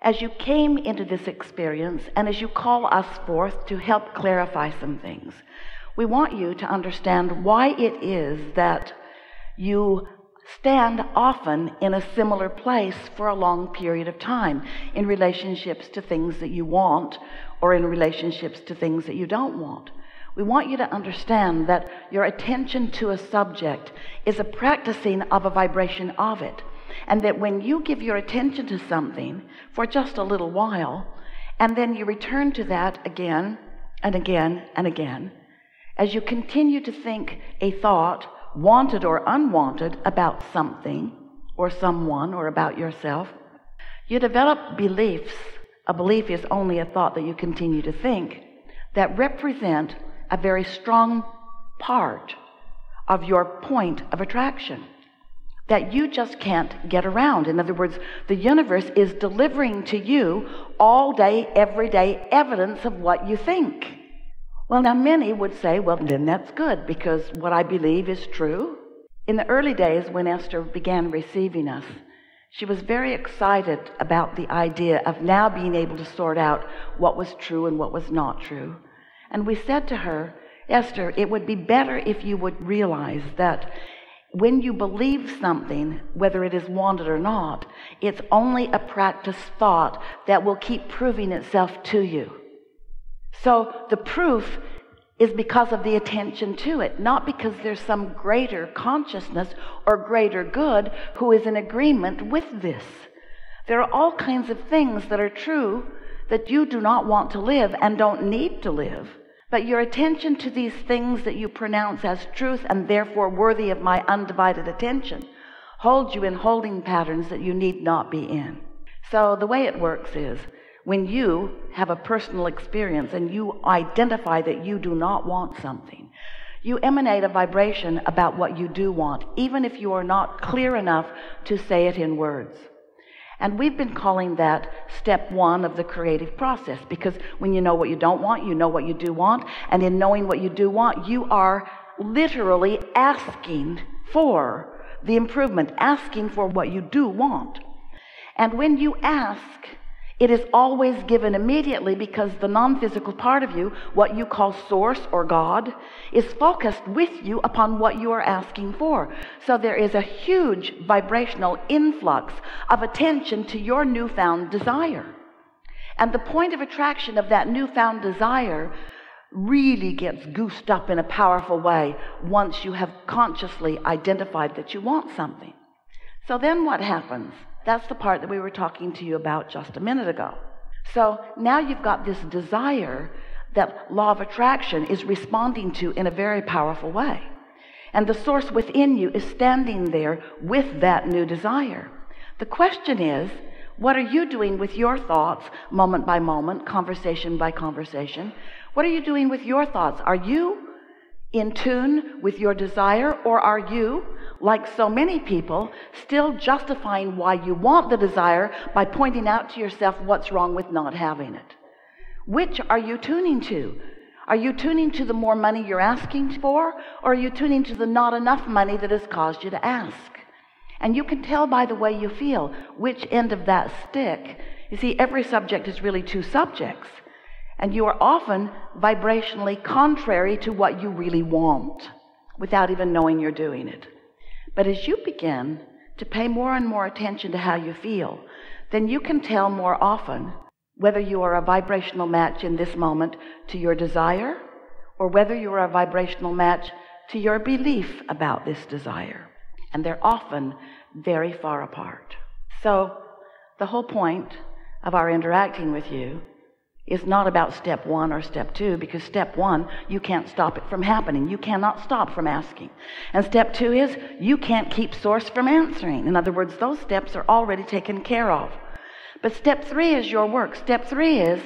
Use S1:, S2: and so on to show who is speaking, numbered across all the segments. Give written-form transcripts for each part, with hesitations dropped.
S1: as you came into this experience and as you call us forth to help clarify some things, we want you to understand why it is that you stand often in a similar place for a long period of time in relationships to things that you want or in relationships to things that you don't want. We want you to understand that your attention to a subject is a practicing of a vibration of it, and that when you give your attention to something for just a little while, and then you return to that again and again and again, as you continue to think a thought, wanted or unwanted, about something or someone or about yourself, you develop beliefs. A belief is only a thought that you continue to think that represent a very strong part of your point of attraction that you just can't get around. In other words, the universe is delivering to you all day, every day, evidence of what you think. Well, now many would say, well, then that's good, because what I believe is true. In the early days when Esther began receiving us, she was very excited about the idea of now being able to sort out what was true and what was not true. And we said to her, Esther, it would be better if you would realize that when you believe something, whether it is wanted or not, it's only a practice thought that will keep proving itself to you. So the proof is because of the attention to it, not because there's some greater consciousness or greater good who is in agreement with this. There are all kinds of things that are true that you do not want to live and don't need to live. But your attention to these things that you pronounce as truth and therefore worthy of my undivided attention holds you in holding patterns that you need not be in. So the way it works is, when you have a personal experience and you identify that you do not want something, you emanate a vibration about what you do want, even if you are not clear enough to say it in words. And we've been calling that step one of the creative process, because when you know what you don't want, you know what you do want, and in knowing what you do want, you are literally asking for the improvement, asking for what you do want. And when you ask, it is always given immediately, because the non-physical part of you, what you call source or God, is focused with you upon what you are asking for. So there is a huge vibrational influx of attention to your newfound desire. And the point of attraction of that newfound desire really gets goosed up in a powerful way once you have consciously identified that you want something. So then what happens? That's the part that we were talking to you about just a minute ago. So now you've got this desire that law of attraction is responding to in a very powerful way. And the source within you is standing there with that new desire. The question is, what are you doing with your thoughts moment by moment, conversation by conversation? What are you doing with your thoughts? Are you in tune with your desire, or are you, like so many people, still justifying why you want the desire by pointing out to yourself what's wrong with not having it? Which are you tuning to? Are you tuning to the more money you're asking for, or are you tuning to the not enough money that has caused you to ask? And you can tell by the way you feel which end of that stick. You see, every subject is really two subjects, and you are often vibrationally contrary to what you really want without even knowing you're doing it. But as you begin to pay more and more attention to how you feel, then you can tell more often whether you are a vibrational match in this moment to your desire, or whether you are a vibrational match to your belief about this desire. And they're often very far apart. So the whole point of our interacting with you is not about step one or step two, because step one, you can't stop it from happening. You cannot stop from asking. And step two is, you can't keep source from answering. In other words, those steps are already taken care of. But step three is your work. Step three is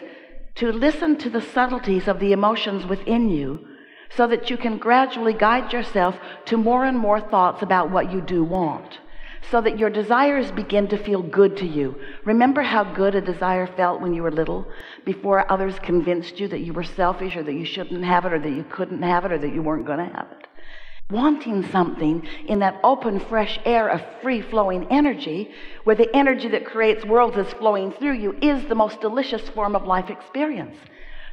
S1: to listen to the subtleties of the emotions within you, so that you can gradually guide yourself to more and more thoughts about what you do want, so that your desires begin to feel good to you. Remember how good a desire felt when you were little, before others convinced you that you were selfish, or that you shouldn't have it, or that you couldn't have it, or that you weren't going to have it. wanting something in that open, fresh air of free-flowing energy, where the energy that creates worlds is flowing through you, is the most delicious form of life experience.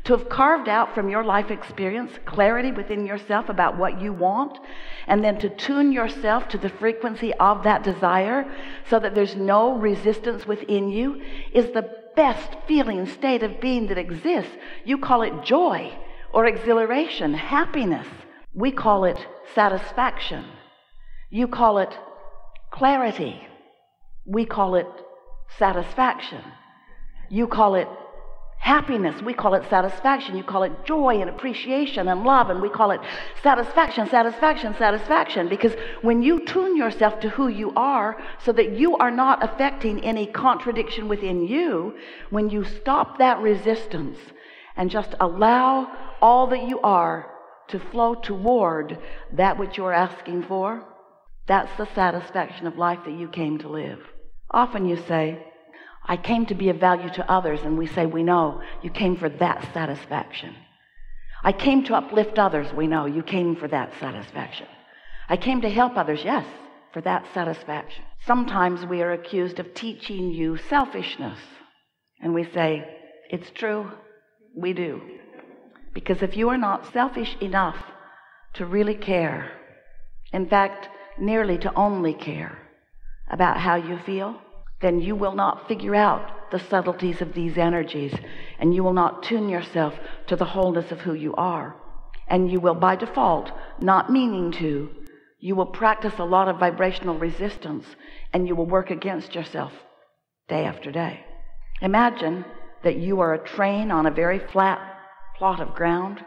S1: To have carved out from your life experience clarity within yourself about what you want, and then to tune yourself to the frequency of that desire so that there's no resistance within you, is the best feeling state of being that exists. You call it joy or exhilaration, happiness. We call it satisfaction. You call it clarity. We call it satisfaction. You call it happiness. We call it satisfaction. You call it joy and appreciation and love, and we call it satisfaction, satisfaction, satisfaction. Because when you tune yourself to who you are so that you are not affecting any contradiction within you, when you stop that resistance and just allow all that you are to flow toward that which you're asking for, that's the satisfaction of life that you came to live. Often you say, I came to be of value to others, and we say, we know you came for that satisfaction. I came to uplift others, we know you came for that satisfaction. I came to help others, yes, for that satisfaction. Sometimes we are accused of teaching you selfishness, and we say, it's true, we do. Because if you are not selfish enough to really care, in fact, nearly to only care about how you feel, then you will not figure out the subtleties of these energies, and you will not tune yourself to the wholeness of who you are. And you will, by default, not meaning to, you will practice a lot of vibrational resistance, and you will work against yourself day after day. Imagine that you are a train on a very flat plot of ground,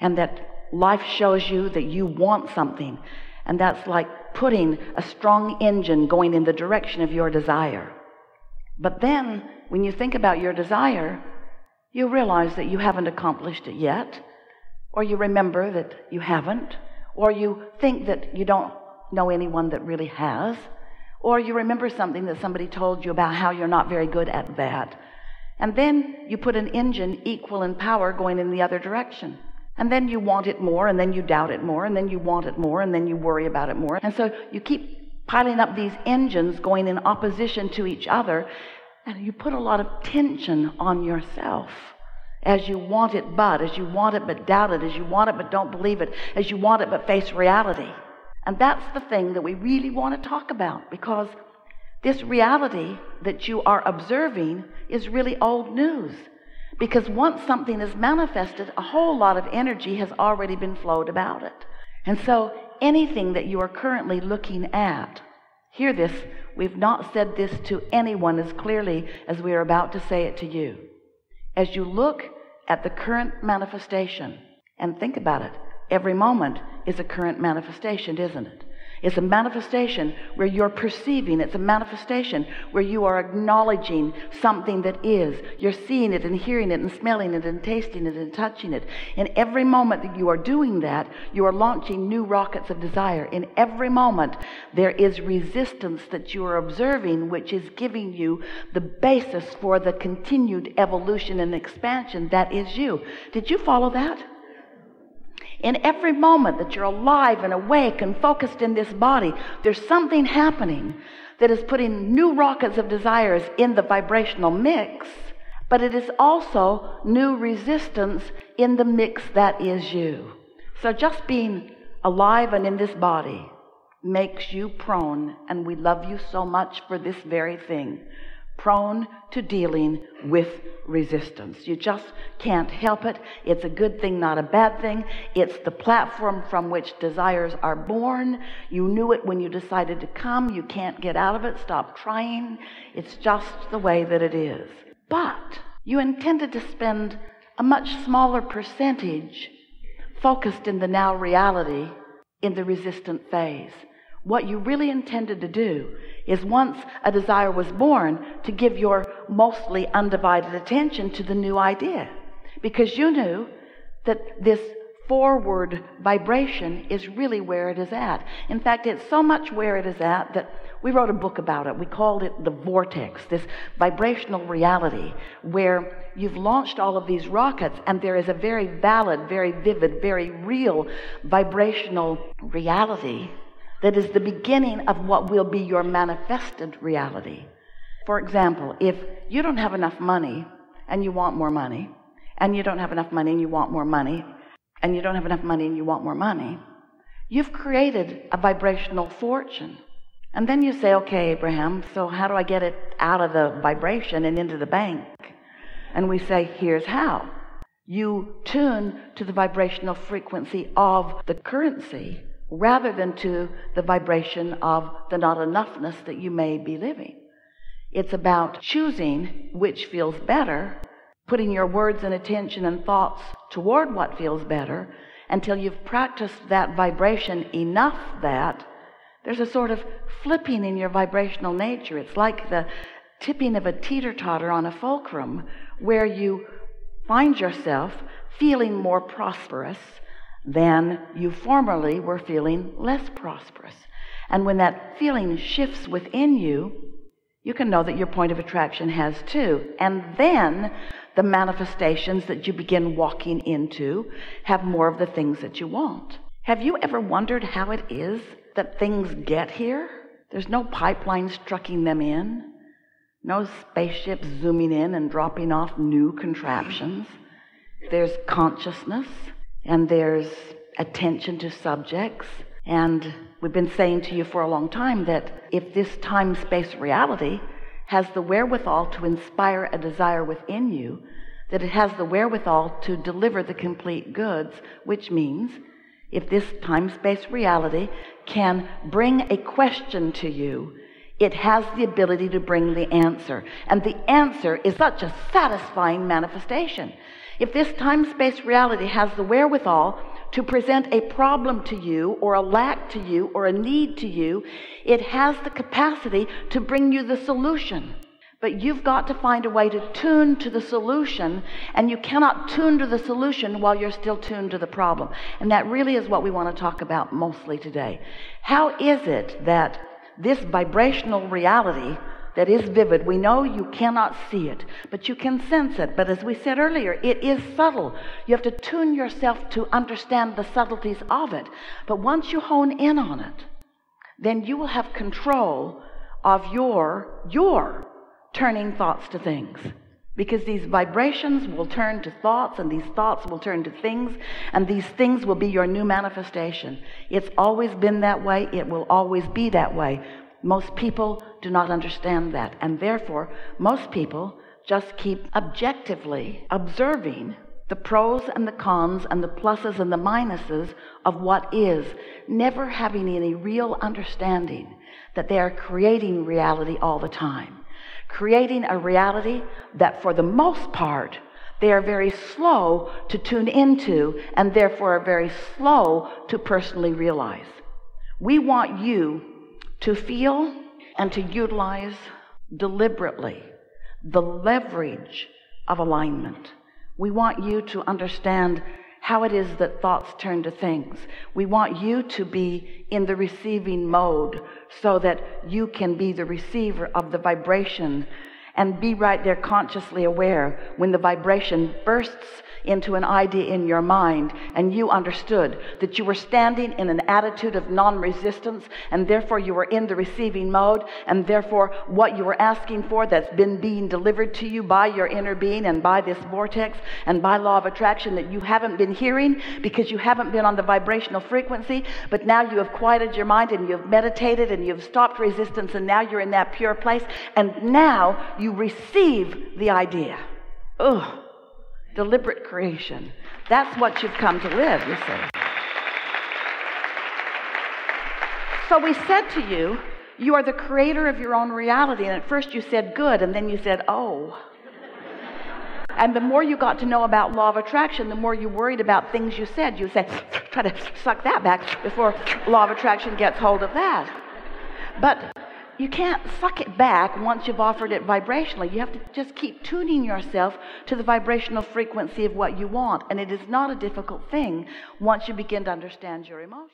S1: and that life shows you that you want something, and that's like putting a strong engine going in the direction of your desire. But then when you think about your desire, you realize that you haven't accomplished it yet, or you remember that you haven't, or you think that you don't know anyone that really has, or you remember something that somebody told you about how you're not very good at that. And then you put an engine equal in power going in the other direction. And then you want it more, and then you doubt it more, and then you want it more, and then you worry about it more. And so you keep piling up these engines going in opposition to each other, and you put a lot of tension on yourself as you want it but, as you want it but doubt it, as you want it but don't believe it, as you want it but face reality. And that's the thing that we really want to talk about, because this reality that you are observing is really old news. Because once something is manifested, a whole lot of energy has already been flowed about it. And so anything that you are currently looking at, hear this, we've not said this to anyone as clearly as we are about to say it to you. As you look at the current manifestation, and think about it, every moment is a current manifestation, isn't it? It's a manifestation where you're perceiving. It's a manifestation where you are acknowledging something that is. You're seeing it and hearing it and smelling it and tasting it and touching it. In every moment that you are doing that, you are launching new rockets of desire. In every moment, there is resistance that you are observing, which is giving you the basis for the continued evolution and expansion that is you. Did you follow that? In every moment that you're alive and awake and focused in this body, there's something happening that is putting new rockets of desires in the vibrational mix, but it is also new resistance in the mix that is you. So just being alive and in this body makes you prone, and we love you so much for this very thing, prone to dealing with resistance. You just can't help it. It's a good thing, not a bad thing. It's the platform from which desires are born. You knew it when you decided to come. You can't get out of it. Stop trying. It's just the way that it is. But you intended to spend a much smaller percentage focused in the now reality in the resistant phase. What you really intended to do is, once a desire was born, to give your mostly undivided attention to the new idea. Because you knew that this forward vibration is really where it is at. In fact, it's so much where it is at that we wrote a book about it. We called it the Vortex, this vibrational reality where you've launched all of these rockets, and there is a very valid, very vivid, very real vibrational reality that is the beginning of what will be your manifested reality. For example, if you don't have enough money and you want more money, and you don't have enough money and you want more money, and you don't have enough money and you want more money, you've created a vibrational fortune. And then you say, okay, Abraham, so how do I get it out of the vibration and into the bank? And we say, here's how. You tune to the vibrational frequency of the currency rather than to the vibration of the not enoughness that you may be living. It's about choosing which feels better, putting your words and attention and thoughts toward what feels better until you've practiced that vibration enough that there's a sort of flipping in your vibrational nature. It's like the tipping of a teeter-totter on a fulcrum where you find yourself feeling more prosperous than you formerly were feeling less prosperous. And when that feeling shifts within you, you can know that your point of attraction has too. And then the manifestations that you begin walking into have more of the things that you want. Have you ever wondered how it is that things get here? There's no pipelines trucking them in, no spaceships zooming in and dropping off new contraptions. There's consciousness, and there's attention to subjects. And we've been saying to you for a long time that if this time-space reality has the wherewithal to inspire a desire within you, that it has the wherewithal to deliver the complete goods, which means if this time-space reality can bring a question to you, it has the ability to bring the answer. And the answer is such a satisfying manifestation. If this time-space reality has the wherewithal to present a problem to you, or a lack to you, or a need to you, it has the capacity to bring you the solution. But you've got to find a way to tune to the solution, and you cannot tune to the solution while you're still tuned to the problem. And that really is what we want to talk about mostly today. How is it that this vibrational reality that is vivid, we know you cannot see it, but you can sense it. But as we said earlier, it is subtle. You have to tune yourself to understand the subtleties of it. But once you hone in on it, then you will have control of your turning thoughts to things. Because these vibrations will turn to thoughts, and these thoughts will turn to things, and these things will be your new manifestation. It's always been that way. It will always be that way. Most people do not understand that, and therefore most people just keep objectively observing the pros and the cons and the pluses and the minuses of what is, never having any real understanding that they are creating reality all the time. Creating a reality that for the most part they are very slow to tune into, and therefore are very slow to personally realize. We want you to feel and to utilize deliberately the leverage of alignment. We want you to understand how it is that thoughts turn to things. We want you to be in the receiving mode so that you can be the receiver of the vibration and be right there consciously aware when the vibration bursts into an idea in your mind, and you understood that you were standing in an attitude of non-resistance, and therefore you were in the receiving mode, and therefore what you were asking for that's been being delivered to you by your inner being and by this vortex and by law of attraction that you haven't been hearing because you haven't been on the vibrational frequency, but now you have quieted your mind and you've meditated and you've stopped resistance, and now you're in that pure place, and now you receive the idea. Ugh. Deliberate creation. That's what you've come to live, you see. So we said to you, you are the creator of your own reality. And at first you said good, and then you said, oh. And the more you got to know about law of attraction, the more you worried about things you said. You said, try to suck that back before law of attraction gets hold of that. But you can't suck it back once you've offered it vibrationally. You have to just keep tuning yourself to the vibrational frequency of what you want. And it is not a difficult thing once you begin to understand your emotions.